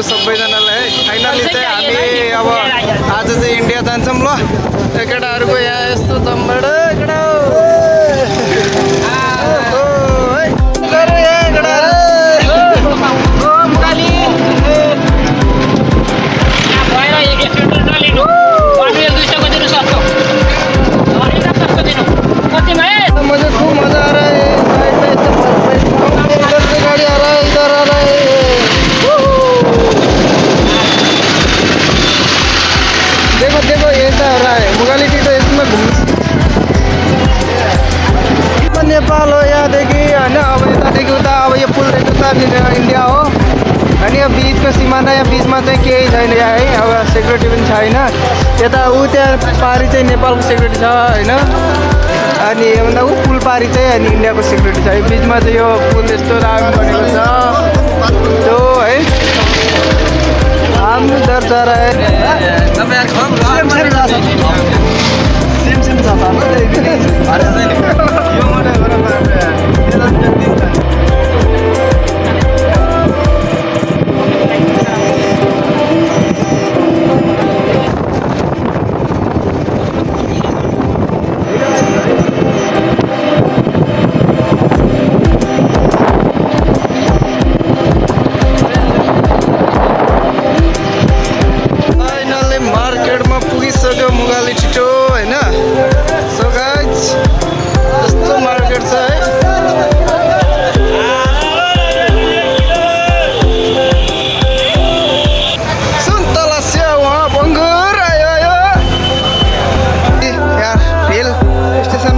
सबैजनालाई फाइनली चाहिँ हामी अब आज चाहिँ इन्डिया जान्छौँ ल केटाहरूको यहाँ यस्तो जम्बाट केटा मुझे खूब मजा आ रहा है गाड़ी आ रहा है इधर आ रहा है देखो देखो ऐसा हो रहा है मुगालिटी तो इसमें नेपाल हो यहाँदेखि होइन अब यतादेखि उता अब यो पुलदेखि उता इन्डिया हो अनि अब बिचको सिमाना या बिचमा चाहिँ केही छैन यहाँ है अब सेक्युरिटी पनि छैन यता ऊ त्यहाँ पारि चाहिँ नेपालको सेक्युरिटी छ होइन अनि भन्दा ऊ पुल पारि चाहिँ अनि इन्डियाको सेक्युरिटी छ बिचमा चाहिँ यो पुल यस्तो राम्रो बनेको छ त्यो है हामी डर जा रहा है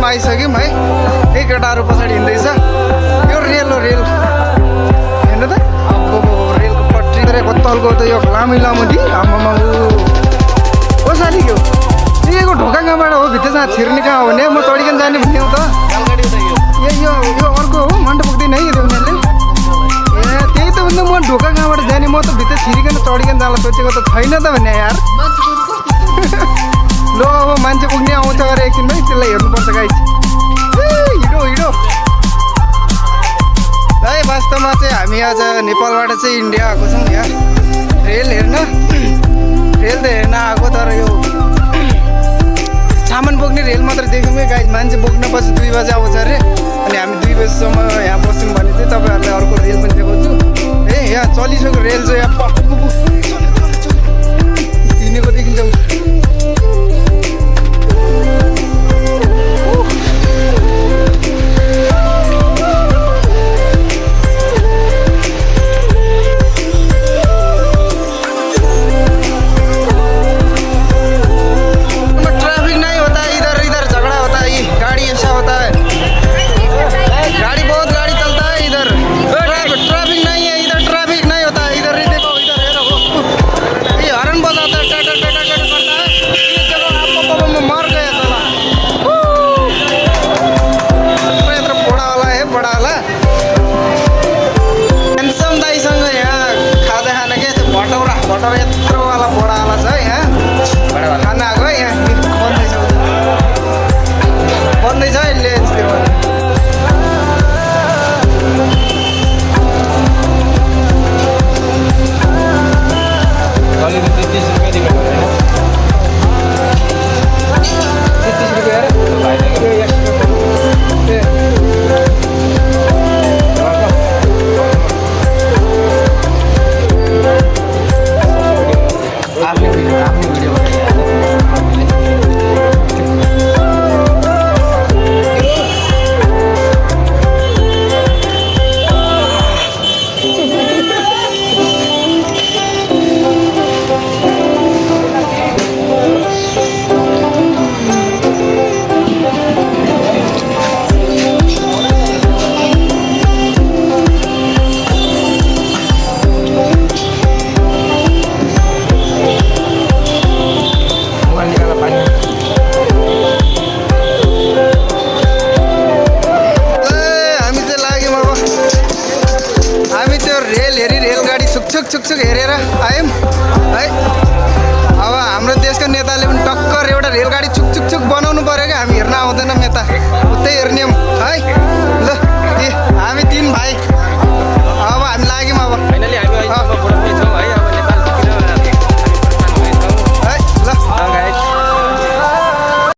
आइसक्यौँ है त्यही केटाहरू पछाडि हिँड्दैछ यो रेल हो रेल हेर्नु त अब रेलको पट्टी तलको त यो लामै लामो दि आमामा हो साली यो यो ढोका कहाँबाट हो भित्र जहाँ छिर्ने कहाँ हो भने म चढिकन जाने भन्ने हो त यो अर्को हो मन त पुग्दैन है यो उनीहरूले ए त्यही त भन्दा म ढोका कहाँबाट जाने म त भित्र छिरिकन चढिकन जाला सोचेको त छैन त भन्ने यार ल अब मान्छे पुग्ने आउँछ अरे एकछिन है त्यसलाई हेर्नुपर्छ गाइस हिँडो हिँडो है वास्तवमा चाहिँ हामी आज नेपालबाट चाहिँ इन्डिया आएको छौँ यहाँ रेल हेर्न रेल त हेर्न आएको तर यो सामान बोक्ने रेल मात्र देख्यौँ है गाइस मान्छे बोक्न पछि 2 बजे आउँछ अरे अनि हामी 2 बजीसम्म यहाँ बस्यौँ भने चाहिँ तपाईँहरूलाई अर्को रेल पनि देखाउँछु ए यहाँ चलिसक्यो रेल चाहिँ यहाँ हिँडेको देखिन्छ यत्रोवाला बडावाला छ यहाँ खाना आएको है यहाँ बन्दैछ यसले छुकछुक हेरेर आयौँ है अब हाम्रो देशका नेताले पनि टक्कर एउटा रेलगाडी छुकछुक बनाउनु पर्यो क्या हामी हेर्न आउँदैनौँ यता उतै हेर्ने है ल हामी 3 भाइ अब हामी लाग्यौँ अब फाइनली हामी